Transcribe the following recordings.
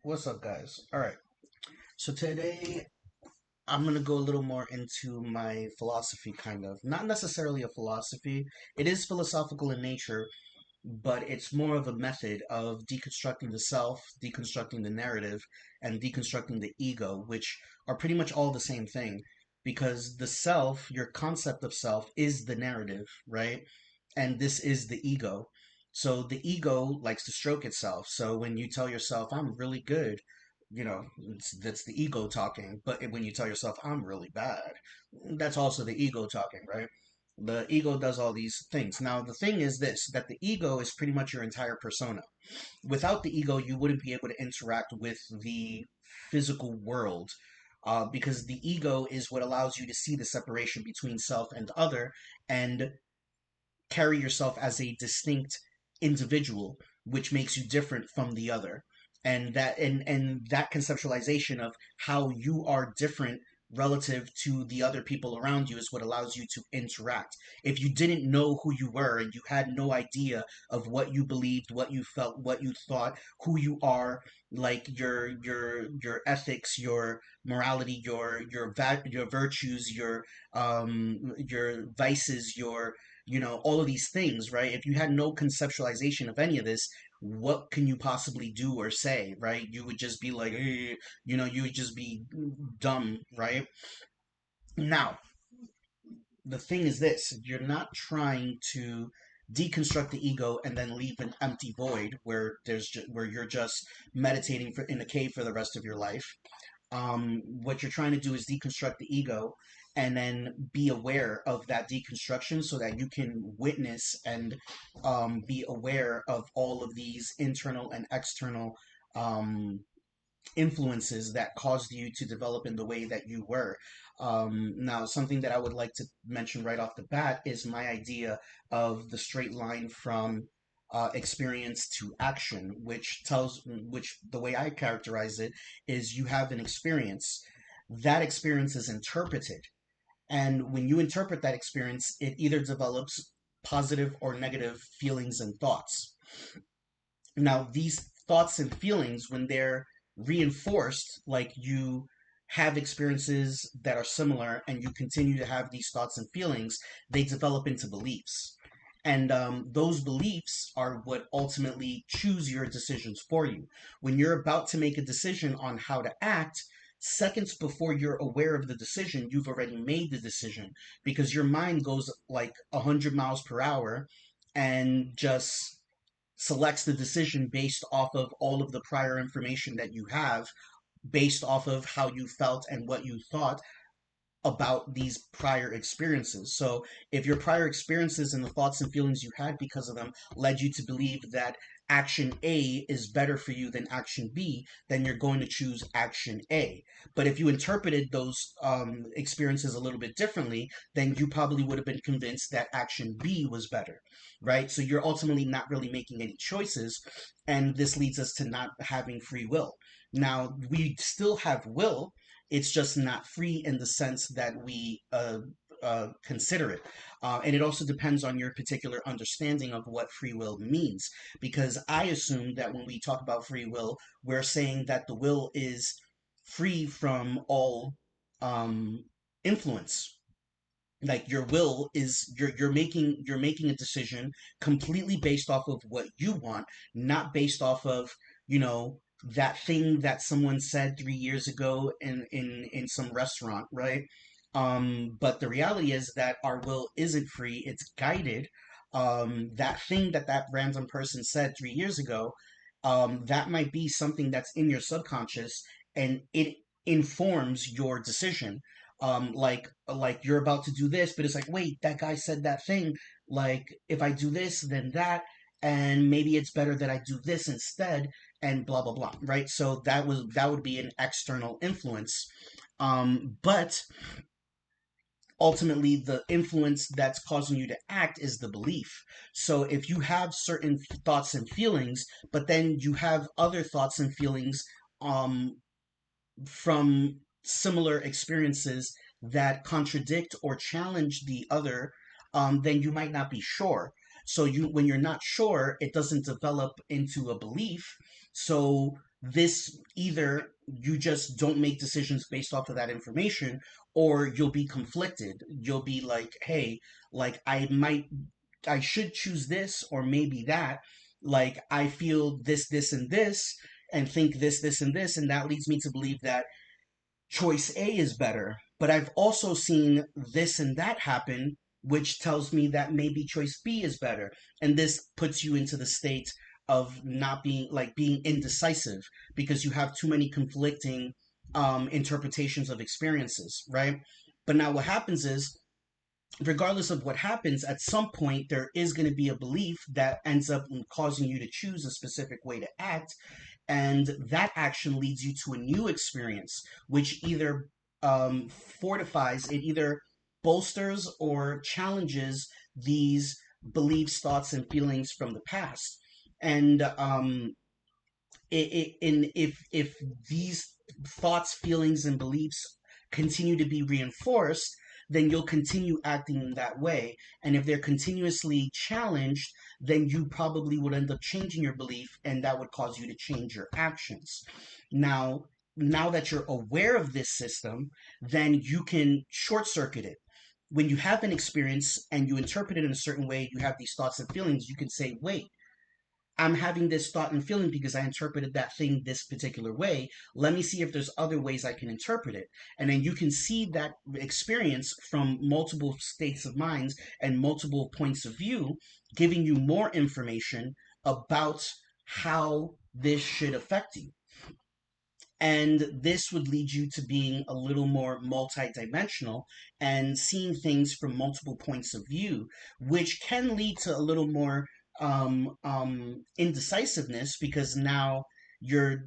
What's up, guys? All right. So today I'm going to go a little more into my philosophy, kind of. Not necessarily a philosophy. It is philosophical in nature, but it's more of a method of deconstructing the self, deconstructing the narrative, and deconstructing the ego, which are pretty much all the same thing. Because the self, your concept of self, is the narrative, right? And this is the ego. So the ego likes to stroke itself. So when you tell yourself, I'm really good, that's the ego talking. But when you tell yourself, I'm really bad, that's also the ego talking, right? The ego does all these things. Now, the thing is this, that the ego is pretty much your entire persona. Without the ego, you wouldn't be able to interact with the physical world. Because the ego is what allows you to see the separation between self and other, and carry yourself as a distinct individual, which makes you different from the other. And that conceptualization of how you are different relative to the other people around you is what allows you to interact. If you didn't know who you were and you had no idea of what you believed, what you felt, what you thought, who you are, like your ethics, your morality, your virtues, your vices, all of these things, right? If you had no conceptualization of any of this, what can you possibly do or say, right? You would just be like, you would just be dumb, right? Now, the thing is this, you're not trying to deconstruct the ego and then leave an empty void where where you're just meditating in a cave for the rest of your life. What you're trying to do is deconstruct the ego and then be aware of that deconstruction so that you can witness and be aware of all of these internal and external um, influences that caused you to develop in the way that you were. Now, something that I would like to mention right off the bat is my idea of the straight line from experience to action, which the way I characterize it is you have an experience. That experience is interpreted. And when you interpret that experience, it either develops positive or negative feelings and thoughts. Now, these thoughts and feelings, when they're reinforced, like you have experiences that are similar and you continue to have these thoughts and feelings, they develop into beliefs. And those beliefs are what ultimately choose your decisions for you. When you're about to make a decision on how to act, seconds before you're aware of the decision, you've already made the decision because your mind goes like 100 miles per hour and just selects the decision based off of all of the prior information that you have, based off of how you felt and what you thought about these prior experiences. So, if your prior experiences and the thoughts and feelings you had because of them led you to believe that action A is better for you than action B, then you're going to choose action A. But if you interpreted those experiences a little bit differently, then you probably would have been convinced that action B was better, right? So, you're ultimately not really making any choices, and this leads us to not having free will. Now, we still have will, it's just not free in the sense that we consider it. And it also depends on your particular understanding of what free will means. Because I assume that when we talk about free will, we're saying that the will is free from all um, influence. Like your will is you're making a decision completely based off of what you want, not based off of you know that thing that someone said 3 years ago in some restaurant, right? But the reality is that our will isn't free, it's guided. That thing that random person said 3 years ago, that might be something that's in your subconscious, and it informs your decision. Like you're about to do this, but it's like, wait, that guy said that thing. Like, if I do this, then that, and maybe it's better that I do this instead, and blah blah blah, right? So that would be an external influence. But ultimately the influence that's causing you to act is the belief. So if you have certain thoughts and feelings, but then you have other thoughts and feelings um, from similar experiences that contradict or challenge the other, then you might not be sure. So when you're not sure, it doesn't develop into a belief. So this either you just don't make decisions based off of that information, or you'll be conflicted. You'll be like, hey, like I should choose this or maybe that. Like I feel this, and this, and think this, and this, and that leads me to believe that choice A is better. But I've also seen this and that happen, which tells me that maybe choice B is better. And this puts you into the state of not being like being indecisive because you have too many conflicting interpretations of experiences, right? But now what happens is, regardless of what happens, at some point there is going to be a belief that ends up causing you to choose a specific way to act, and that action leads you to a new experience, which either fortifies, it either bolsters or challenges these beliefs, thoughts, and feelings from the past. And if these thoughts, feelings, and beliefs continue to be reinforced, then you'll continue acting in that way. And if they're continuously challenged, then you probably would end up changing your belief, and that would cause you to change your actions. Now, now that you're aware of this system, then you can short circuit it. When you have an experience and you interpret it in a certain way, you have these thoughts and feelings, you can say, wait, I'm having this thought and feeling because I interpreted that thing this particular way. Let me see if there's other ways I can interpret it. And then you can see that experience from multiple states of minds and multiple points of view, giving you more information about how this should affect you. And this would lead you to being a little more multidimensional and seeing things from multiple points of view, which can lead to a little more indecisiveness because now you're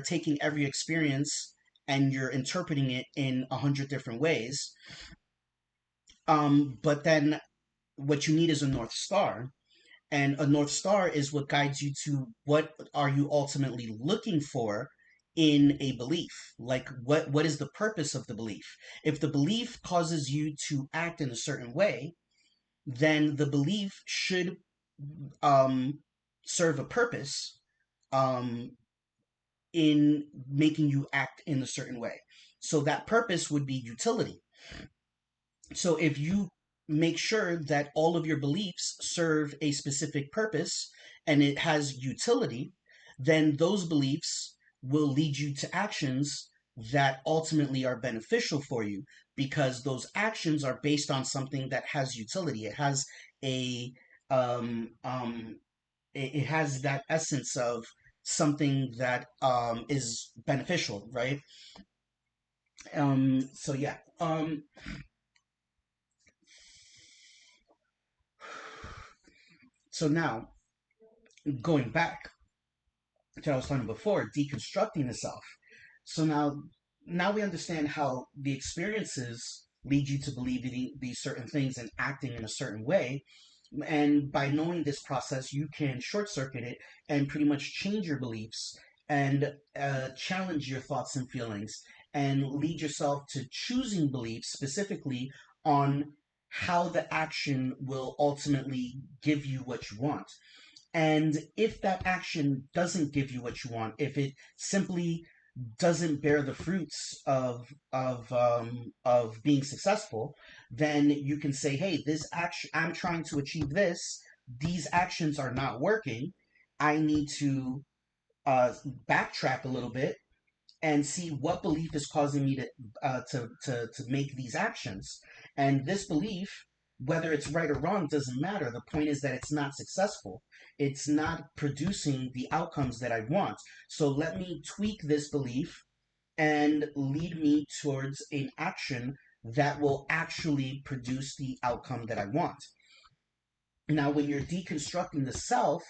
taking every experience and you're interpreting it in 100 different ways. But then what you need is a North Star, and a North Star is what guides you to what are you ultimately looking for in a belief. Like what is the purpose of the belief? If the belief causes you to act in a certain way, then the belief should um, serve a purpose um, in making you act in a certain way. So that purpose would be utility. So if you make sure that all of your beliefs serve a specific purpose and it has utility, then those beliefs will lead you to actions that ultimately are beneficial for you because those actions are based on something that has utility. It has a um, um, it has that essence of something that is beneficial, right? So yeah. So now going back to what I was talking before, deconstructing the self. So now we understand how the experiences lead you to believe these certain things and acting in a certain way. And by knowing this process, you can short circuit it and pretty much change your beliefs and challenge your thoughts and feelings and lead yourself to choosing beliefs specifically on how the action will ultimately give you what you want. And if that action doesn't give you what you want, if it simply doesn't bear the fruits of being successful, then you can say, "Hey, this action I'm trying to achieve this. These actions are not working. I need to backtrack a little bit and see what belief is causing me to make these actions. And this belief, whether it's right or wrong, doesn't matter. The point is that it's not successful. It's not producing the outcomes that I want. So let me tweak this belief and lead me towards an action that will actually produce the outcome that I want." Now, when you're deconstructing the self,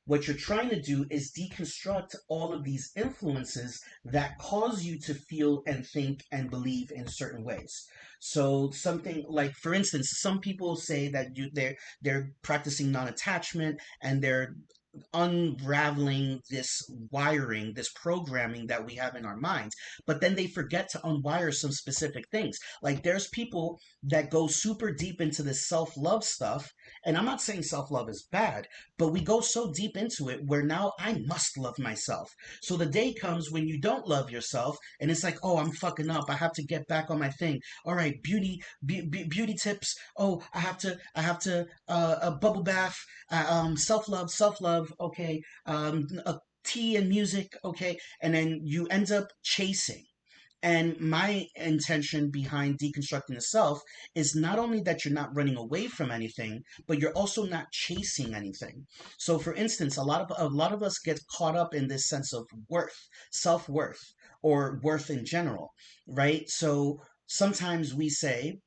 what you're trying to do is deconstruct all of these influences that cause you to feel and think and believe in certain ways. So something like, for instance, some people say that they're practicing non-attachment and unraveling this wiring, this programming that we have in our minds. But then they forget to unwire some specific things. Like there's people that go super deep into this self love stuff. And I'm not saying self love is bad, but we go so deep into it where now I must love myself. So the day comes when you don't love yourself and it's like, oh, I'm fucking up. I have to get back on my thing. All right, beauty tips. Oh, I have to a bubble bath, self love, okay, tea and music, okay, and then you end up chasing. And my intention behind deconstructing the self is not only that you're not running away from anything, but you're also not chasing anything. So, for instance, a lot of us get caught up in this sense of worth, self worth, or worth in general, right? So sometimes we say,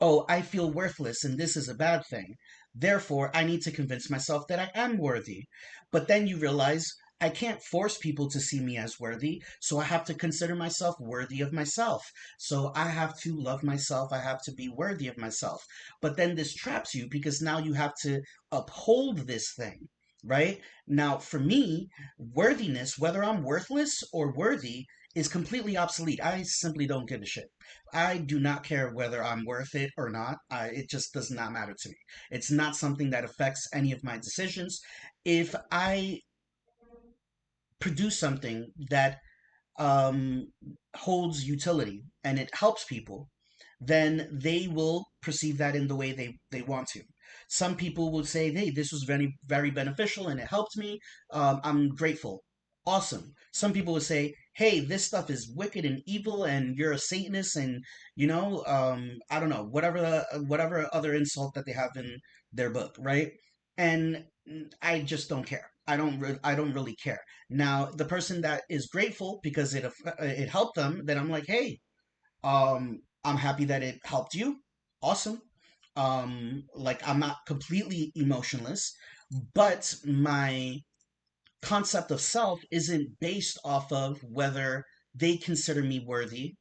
oh, I feel worthless and this is a bad thing. Therefore, I need to convince myself that I am worthy. But then you realize I can't force people to see me as worthy, so I have to consider myself worthy of myself. So I have to love myself, I have to be worthy of myself. But then this traps you because now you have to uphold this thing. Right? Now, for me, worthiness, whether I'm worthless or worthy, is completely obsolete. I simply don't give a shit. I do not care whether I'm worth it or not. It just does not matter to me. It's not something that affects any of my decisions. If I produce something that um, holds utility and it helps people, then they will perceive that in the way they want to. Some people will say, hey, this was very, very beneficial and it helped me. I'm grateful. Awesome. Some people will say, hey, this stuff is wicked and evil and you're a Satanist and, I don't know, whatever other insult that they have in their book, right? And I just don't care. I don't really care. Now, the person that is grateful because it helped them, then I'm like, hey, I'm happy that it helped you. Awesome. Like I'm not completely emotionless, but my concept of self isn't based off of whether they consider me worthy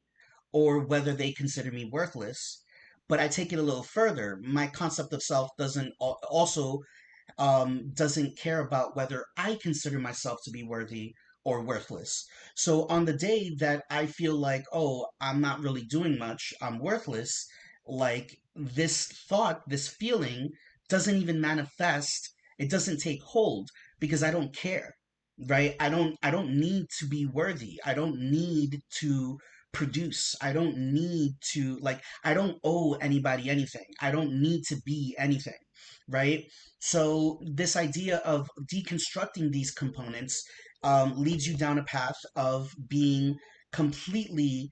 or whether they consider me worthless. But I take it a little further. My concept of self doesn't also doesn't care about whether I consider myself to be worthy or worthless. So on the day that I feel like, oh, I'm not really doing much, I'm worthless, like this thought, this feeling doesn't even manifest, it doesn't take hold because I don't care. Right? I don't need to be worthy. I don't need to produce. I don't need to I don't owe anybody anything. I don't need to be anything, right? So this idea of deconstructing these components leads you down a path of being completely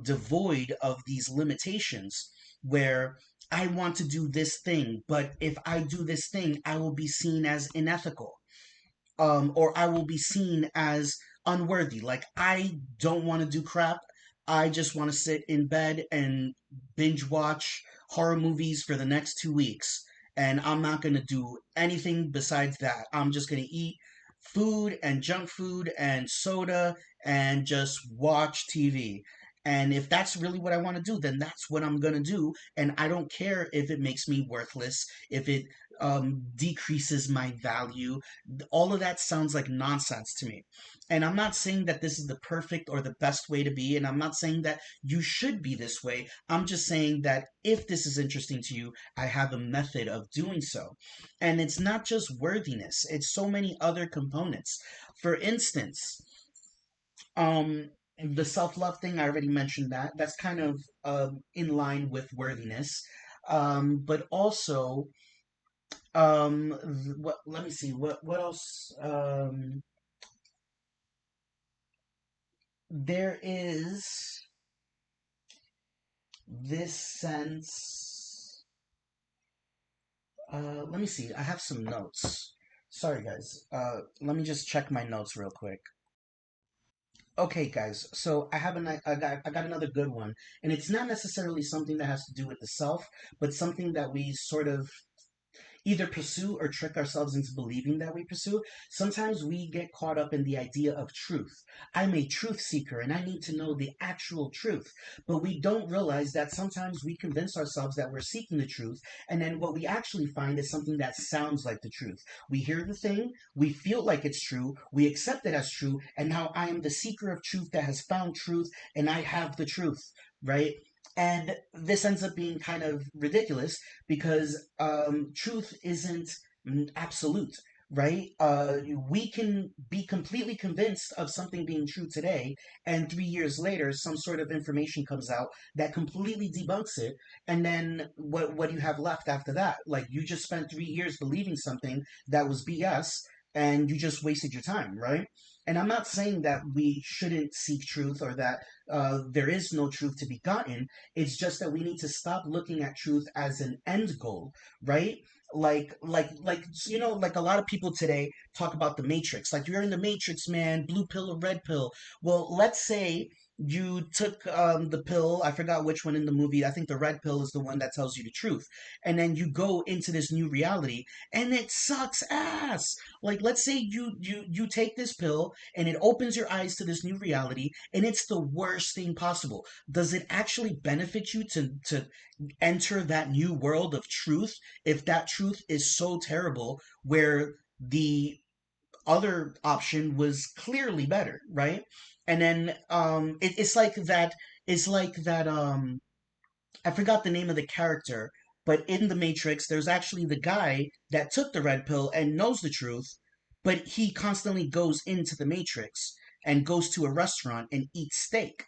devoid of these limitations, where I want to do this thing, but if I do this thing, I will be seen as unethical, or I will be seen as unworthy. Like I don't want to do crap. I just want to sit in bed and binge watch horror movies for the next 2 weeks. And I'm not going to do anything besides that. I'm just going to eat food and junk food and soda and just watch TV. And if that's really what I want to do, then that's what I'm going to do. And I don't care if it makes me worthless, if it decreases my value. All of that sounds like nonsense to me. And I'm not saying that this is the perfect or the best way to be, and I'm not saying that you should be this way. I'm just saying that if this is interesting to you, I have a method of doing so. And it's not just worthiness, it's so many other components. For instance, the self-love thing, I already mentioned that. That's kind of in line with worthiness. But also, what, let me see, what else, there is this sense, let me see, I have some notes. Sorry guys, let me just check my notes real quick. Okay guys, so I got another good one, and it's not necessarily something that has to do with the self, but something that we sort of either pursue or trick ourselves into believing that we pursue. Sometimes we get caught up in the idea of truth. I'm a truth seeker and I need to know the actual truth. But we don't realize that sometimes we convince ourselves that we're seeking the truth, and then what we actually find is something that sounds like the truth. We hear the thing, we feel like it's true, we accept it as true, and now I am the seeker of truth that has found truth, and I have the truth, right? And this ends up being kind of ridiculous because truth isn't absolute, right? We can be completely convinced of something being true today, and 3 years later, some sort of information comes out that completely debunks it. And then what do you have left after that? Like you just spent 3 years believing something that was BS, and you just wasted your time, right? And I'm not saying that we shouldn't seek truth or that there is no truth to be gotten. It's just that we need to stop looking at truth as an end goal, right? Like a lot of people today talk about the matrix. Like you're in the matrix, man, blue pill or red pill. Well, let's say you took the pill, I forgot which one in the movie. I think the red pill is the one that tells you the truth. And then you go into this new reality and it sucks ass. Like let's say you take this pill and it opens your eyes to this new reality and it's the worst thing possible. Does it actually benefit you to enter that new world of truth if that truth is so terrible where the other option was clearly better, right? And then it's like that I forgot the name of the character, but in the Matrix there's actually the guy that took the red pill and knows the truth, but he constantly goes into the Matrix and goes to a restaurant and eats steak,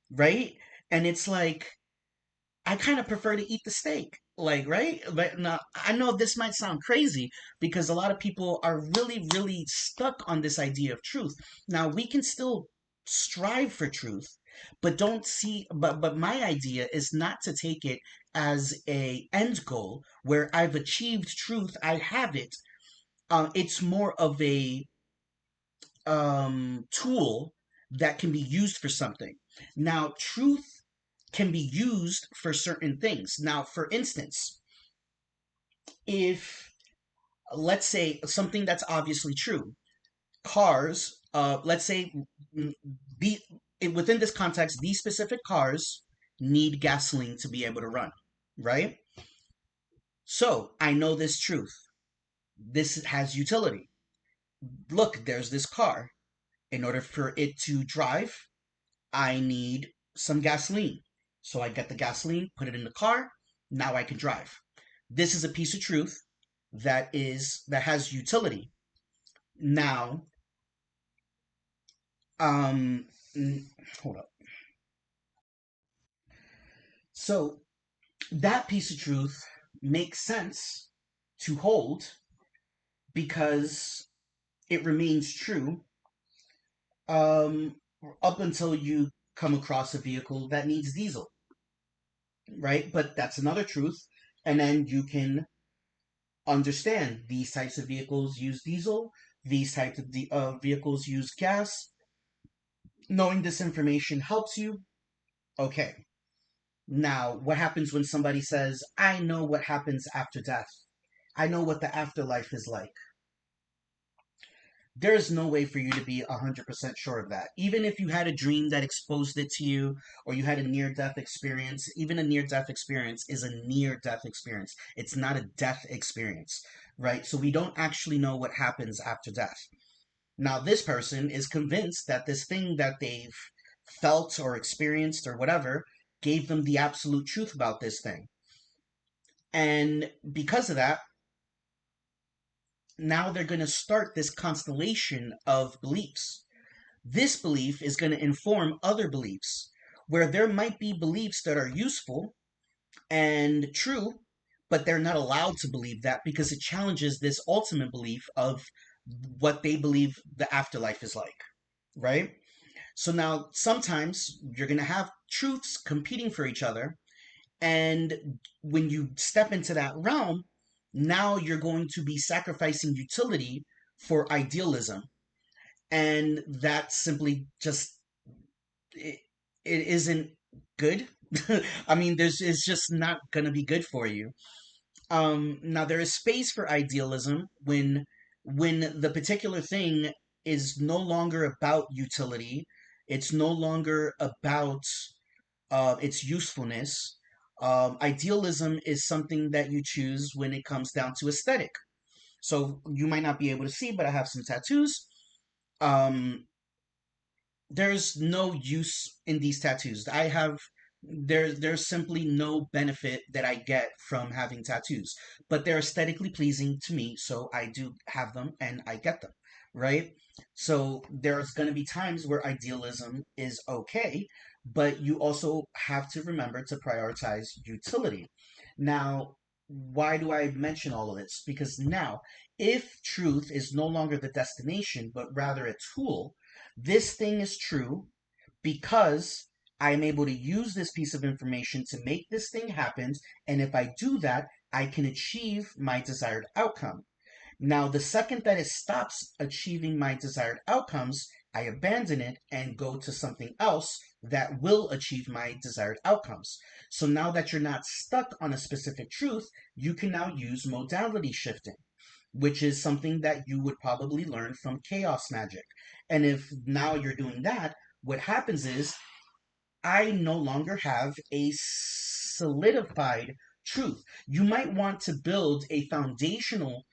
right? And it's like I kind of prefer to eat the steak. Like, right? But now I know this might sound crazy because a lot of people are really, really stuck on this idea of truth. Now we can still strive for truth, but don't see but my idea is not to take it as a end goal where I've achieved truth, I have it. It's more of a tool that can be used for something. Now, truth can be used for certain things. Now, for instance, if let's say something that's obviously true, cars, let's say mm, the within this context, these specific cars need gasoline to be able to run, right? So I know this truth. This has utility. Look, there's this car. In order for it to drive, I need some gasoline. So I get the gasoline, put it in the car. Now I can drive. This is a piece of truth that has utility. Now, um, hold up. So that piece of truth makes sense to hold because it remains true um, up until you come across a vehicle that needs diesel, right? But that's another truth. And then you can understand these types of vehicles use diesel, these types of vehicles use gas. Knowing this information helps you. Okay. Now, what happens when somebody says, I know what happens after death? I know what the afterlife is like. There's no way for you to be 100% sure of that. Even if you had a dream that exposed it to you, or you had a near death experience, even a near death experience is a near death experience. It's not a death experience, right? So we don't actually know what happens after death. Now, this person is convinced that this thing that they've felt or experienced or whatever gave them the absolute truth about this thing. And because of that, now they're going to start this constellation of beliefs. This belief is going to inform other beliefs, where there might be beliefs that are useful and true, but they're not allowed to believe that because it challenges this ultimate belief of what they believe the afterlife is like, right? So now sometimes you're going to have truths competing for each other. And when you step into that realm, now you're going to be sacrificing utility for idealism. And that simply just, it, it isn't good. I mean, it's just not going to be good for you. Now there is space for idealism when the particular thing is no longer about utility. It's no longer about its usefulness. Idealism is something that you choose when it comes down to aesthetic. So you might not be able to see, but I have some tattoos. Um, there's no use in these tattoos. There's simply no benefit that I get from having tattoos, but they're aesthetically pleasing to me, so I do have them and I get them, right? So there's going to be times where idealism is okay, but you also have to remember to prioritize utility. Now, why do I mention all of this? Because now, if truth is no longer the destination, but rather a tool, this thing is true because I'm able to use this piece of information to make this thing happen. And if I do that, I can achieve my desired outcome. Now, the second that it stops achieving my desired outcomes, I abandon it and go to something else that will achieve my desired outcomes. So now that you're not stuck on a specific truth, you can now use modality shifting, which is something that you would probably learn from chaos magic. And if now you're doing that, what happens is I no longer have a solidified truth. You might want to build a foundational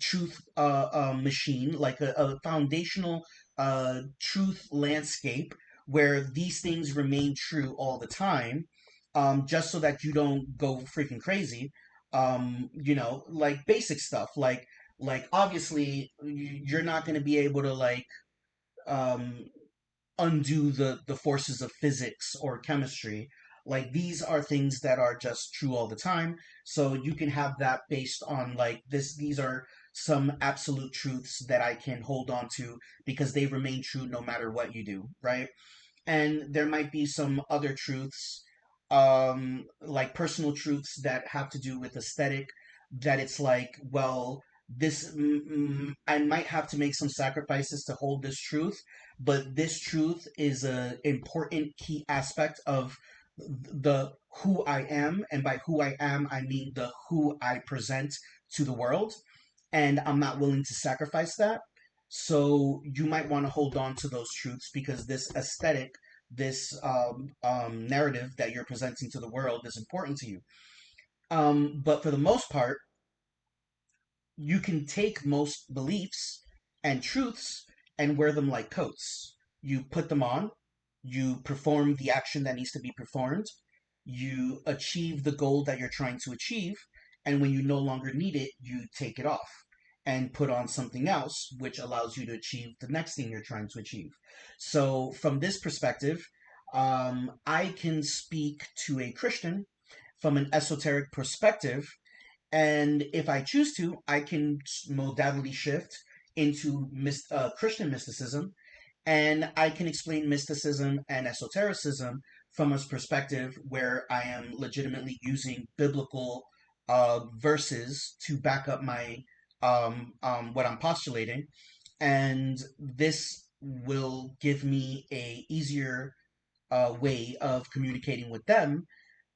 truth machine, like a foundational truth landscape where these things remain true all the time, just so that you don't go freaking crazy. Like basic stuff, like obviously you're not going to be able to um, undo the forces of physics or chemistry. Like these are things that are just true all the time. So you can have that based on like this. These are some absolute truths that I can hold on to because they remain true no matter what you do, right? And there might be some other truths, like personal truths that have to do with aesthetic, that it's like, well, I might have to make some sacrifices to hold this truth, but this truth is a important key aspect of the who I am, and by who I am I mean the who I present to the world, and I'm not willing to sacrifice that. So you might want to hold on to those truths because this aesthetic, this narrative that you're presenting to the world is important to you. But for the most part, you can take most beliefs and truths and wear them like coats. You put them on, you perform the action that needs to be performed, you achieve the goal that you're trying to achieve, and when you no longer need it, you take it off and put on something else, which allows you to achieve the next thing you're trying to achieve. So, from this perspective, I can speak to a Christian from an esoteric perspective, and if I choose to, I can modality shift into Christian mysticism, and I can explain mysticism and esotericism from a perspective where I am legitimately using biblical verses to back up my what I'm postulating, and this will give me a easier way of communicating with them,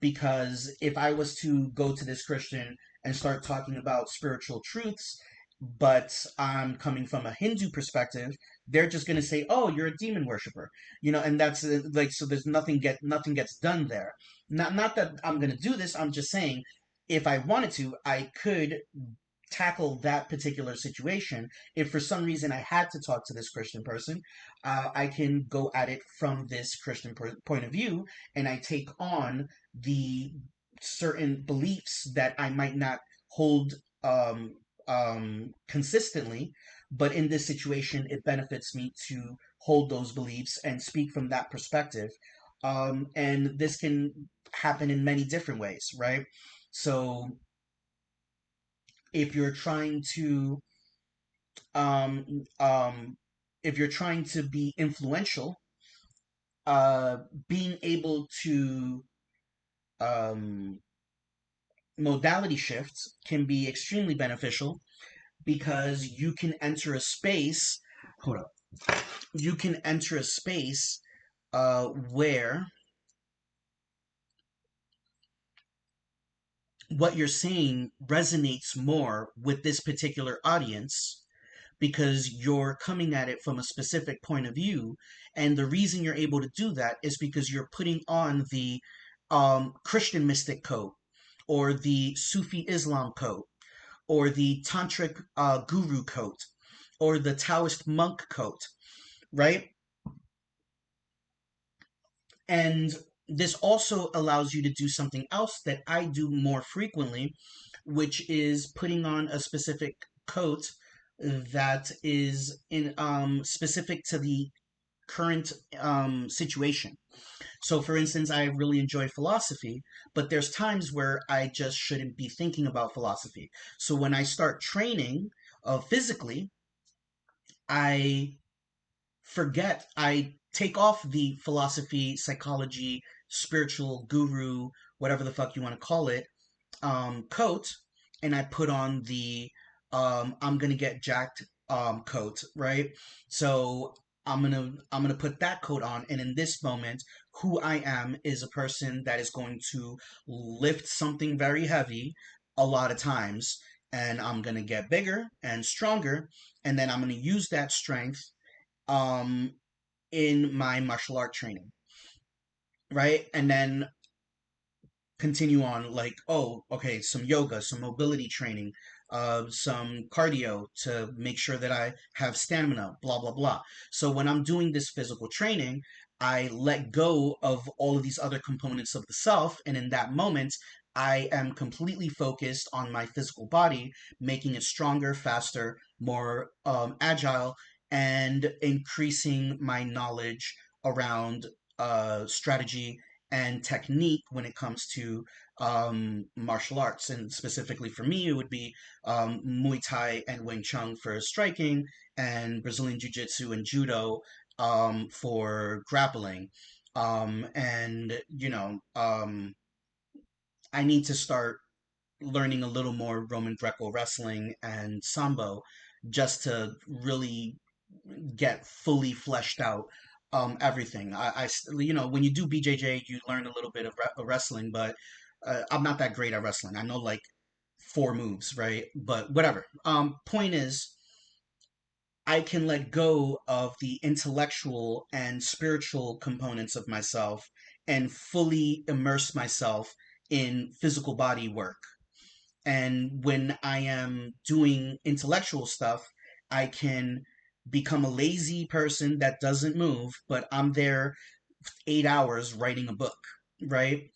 because if I was to go to this Christian and start talking about spiritual truths, but I'm coming from a Hindu perspective, they're just going to say, "Oh, you're a demon worshiper," and that's like, so there's nothing gets done there. Not that I'm going to do this. I'm just saying, if I wanted to, I could tackle that particular situation. If for some reason I had to talk to this Christian person, I can go at it from this Christian point of view, and I take on the certain beliefs that I might not hold um, consistently, but in this situation, it benefits me to hold those beliefs and speak from that perspective. And this can happen in many different ways, right? So if you're trying to um, um, if you're trying to be influential, uh, being able to um, modality shifts can be extremely beneficial because you can enter a space. Hold up. You can enter a space where what you're saying resonates more with this particular audience because you're coming at it from a specific point of view. And the reason you're able to do that is because you're putting on the Christian mystic coat, or the Sufi Islam coat, or the Tantric guru coat, or the Taoist monk coat, right? And this also allows you to do something else that I do more frequently, which is putting on a specific coat that is in specific to the current situation. So, for instance, I really enjoy philosophy, but there's times where I just shouldn't be thinking about philosophy. So, when I start training physically, I forget, I take off the philosophy, psychology, spiritual guru, whatever the fuck you want to call it, coat, and I put on the I'm gonna get jacked coat, right? So I'm gonna put that coat on, and in this moment, who I am is a person that is going to lift something very heavy a lot of times, and I'm gonna get bigger and stronger, and then I'm gonna use that strength um in my martial art training, right? And then continue on, like, oh, okay, some yoga, some mobility training, some cardio to make sure that I have stamina, blah blah blah. So when I'm doing this physical training, I let go of all of these other components of the self, and in that moment I am completely focused on my physical body, making it stronger, faster, more agile, and increasing my knowledge around strategy and technique when it comes to martial arts. And specifically for me, it would be Muay Thai and Wing Chun for striking, and Brazilian Jiu Jitsu and Judo for grappling. And, I need to start learning a little more Roman Greco wrestling and Sambo just to really get fully fleshed out everything. When you do BJJ, you learn a little bit of wrestling, but I'm not that great at wrestling. I know like four moves, right? But whatever. Point is, I can let go of the intellectual and spiritual components of myself and fully immerse myself in physical body work. And when I am doing intellectual stuff, I can become a lazy person that doesn't move, but I'm there 8 hours writing a book, right?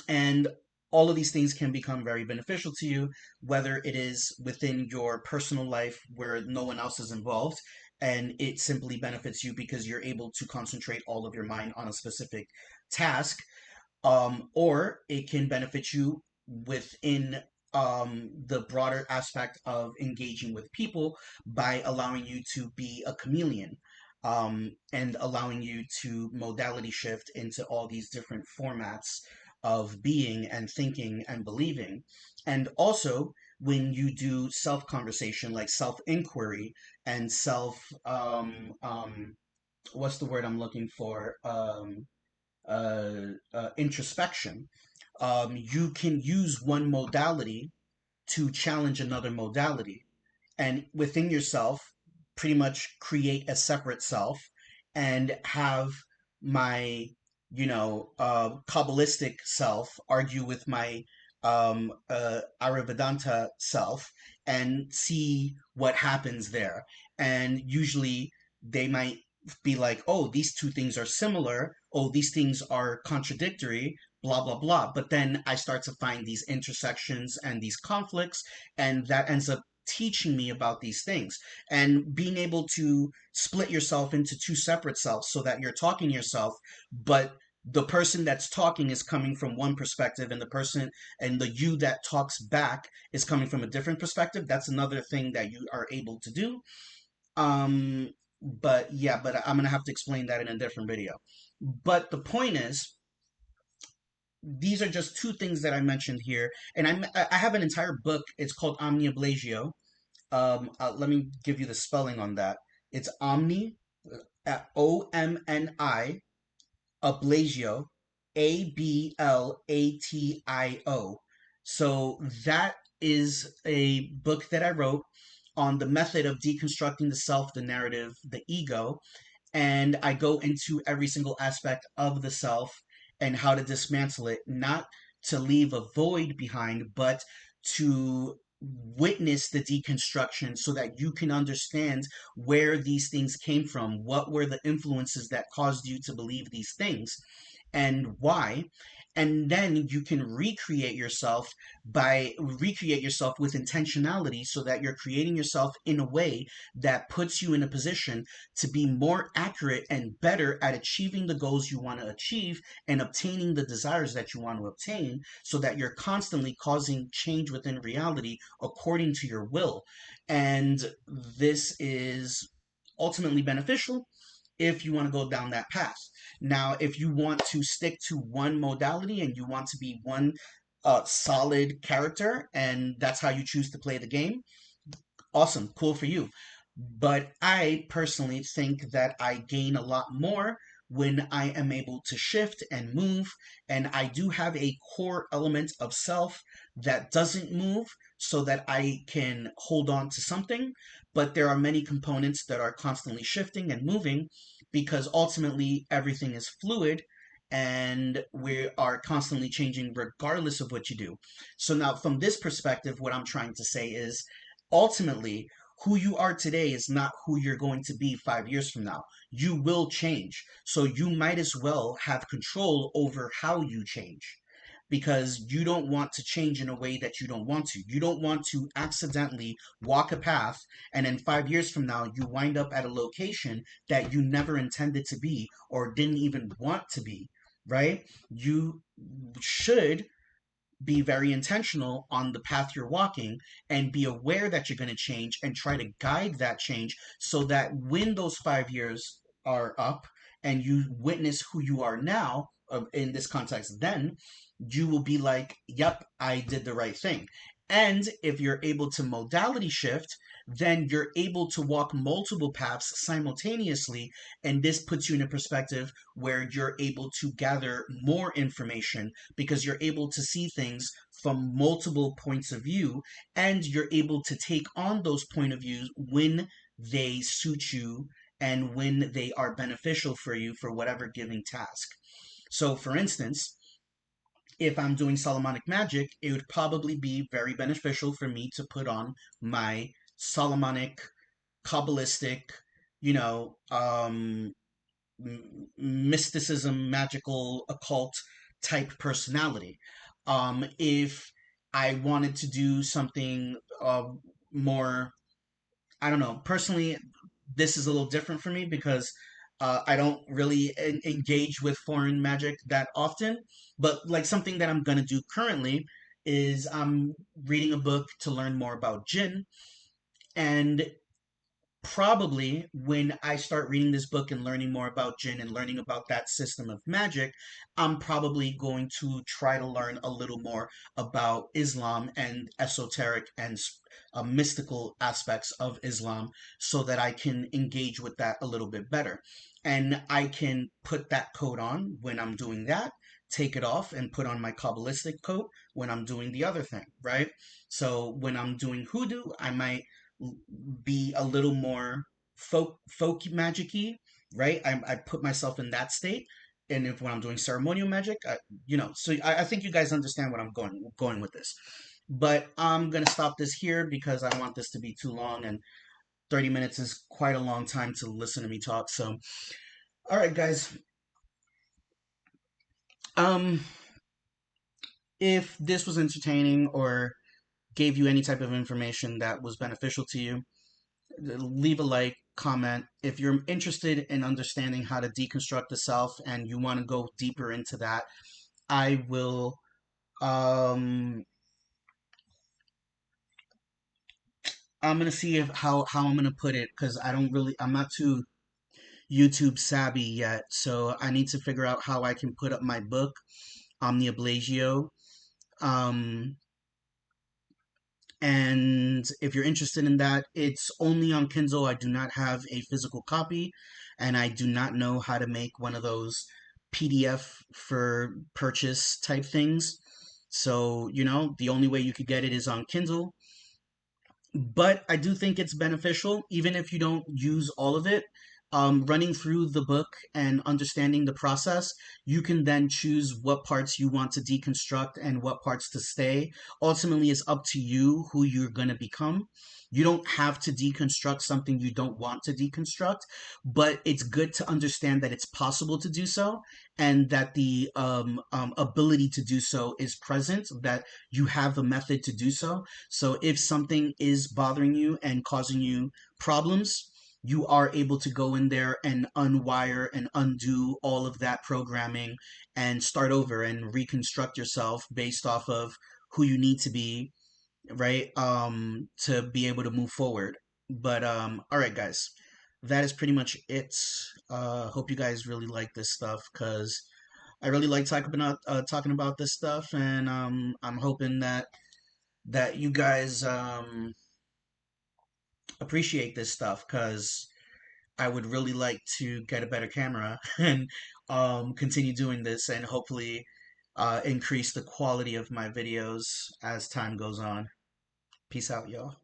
And all of these things can become very beneficial to you, whether it is within your personal life where no one else is involved, and it simply benefits you because you're able to concentrate all of your mind on a specific task, or it can benefit you within the broader aspect of engaging with people by allowing you to be a chameleon, and allowing you to modality shift into all these different formats of being and thinking and believing. And also, when you do self conversation, like self inquiry and self, what's the word I'm looking for? Introspection, you can use one modality to challenge another modality, and within yourself pretty much create a separate self, and have my kabbalistic self argue with my Ayurvedanta self, and see what happens there. And usually they might be like, oh, these two things are similar, oh, these things are contradictory, blah blah blah. But then I start to find these intersections and these conflicts, and that ends up teaching me about these things. And being able to split yourself into two separate selves so that you're talking to yourself, but the person that's talking is coming from one perspective, and the person and the you that talks back is coming from a different perspective. That's another thing that you are able to do. But yeah, but I'm gonna have to explain that in a different video. But the point is, these are just two things that I mentioned here, and I have an entire book. It's called Omni Ablagio. Let me give you the spelling on that. It's Omni, Omni, Ablagio, Ablatio. So that is a book that I wrote on the method of deconstructing the self, the narrative, the ego, and I go into every single aspect of the self and how to dismantle it, not to leave a void behind, but to witness the deconstruction so that you can understand where these things came from, what were the influences that caused you to believe these things, and why. And then you can recreate yourself with intentionality so that you're creating yourself in a way that puts you in a position to be more accurate and better at achieving the goals you want to achieve and obtaining the desires that you want to obtain, so that you're constantly causing change within reality according to your will. And this is ultimately beneficial if you want to go down that path. Now, if you want to stick to one modality and you want to be one solid character and that's how you choose to play the game, awesome, cool for you. But I personally think that I gain a lot more when I am able to shift and move. And I do have a core element of self that doesn't move so that I can hold on to something. But there are many components that are constantly shifting and moving because ultimately everything is fluid and we are constantly changing regardless of what you do. So, now from this perspective, what I'm trying to say is ultimately, who you are today is not who you're going to be 5 years from now. You will change. So you might as well have control over how you change because you don't want to change in a way that you don't want to. You don't want to accidentally walk a path and then 5 years from now you wind up at a location that you never intended to be or didn't even want to be, right? You should be very intentional on the path you're walking and be aware that you're going to change and try to guide that change so that when those 5 years are up and you witness who you are now, in this context, then you will be like, yep, I did the right thing. And if you're able to modality shift, then you're able to walk multiple paths simultaneously. And this puts you in a perspective where you're able to gather more information because you're able to see things from multiple points of view and you're able to take on those point of views when they suit you and when they are beneficial for you for whatever given task. So for instance, if I'm doing Solomonic magic, it would probably be very beneficial for me to put on my Solomonic, Kabbalistic, you know, mysticism, magical, occult type personality. If I wanted to do something more, I don't know, personally, this is a little different for me because I don't really engage with foreign magic that often. But like something that I'm gonna do currently is I'm reading a book to learn more about jinn, and probably when I start reading this book and learning more about jinn and learning about that system of magic, I'm probably going to try to learn a little more about Islam and esoteric and mystical aspects of Islam so that I can engage with that a little bit better. And I can put that coat on when I'm doing that, take it off and put on my Kabbalistic coat when I'm doing the other thing, right? So when I'm doing hoodoo, I might be a little more folk magicy, right? I put myself in that state. And if when I'm doing ceremonial magic, so I think you guys understand what I'm going with this. But I'm gonna stop this here because I don't want this to be too long, and 30 minutes is quite a long time to listen to me talk. So, all right, guys. Um, if this was entertaining or gave you any type of information that was beneficial to you, leave a like, comment. If you're interested in understanding how to deconstruct the self and you want to go deeper into that, I will um I'm gonna see if how I'm gonna put it because I'm not too YouTube savvy yet, so I need to figure out how I can put up my book Omnia Blasio. Um And if you're interested in that, it's only on Kindle. I do not have a physical copy, and I do not know how to make one of those PDF for purchase type things. So, the only way you could get it is on Kindle, but I do think it's beneficial, even if you don't use all of it. Running through the book and understanding the process, you can then choose what parts you want to deconstruct and what parts to stay. Ultimately, it's up to you who you're going to become. You don't have to deconstruct something you don't want to deconstruct, but it's good to understand that it's possible to do so and that the ability to do so is present, that you have a method to do so. So if something is bothering you and causing you problems, you are able to go in there and unwire and undo all of that programming and start over and reconstruct yourself based off of who you need to be, right? To be able to move forward. But all right, guys, that is pretty much it. Hope you guys really like this stuff because I really like talking about this stuff, and I'm hoping that you guys appreciate this stuff because I would really like to get a better camera and continue doing this and hopefully increase the quality of my videos as time goes on. Peace out, y'all.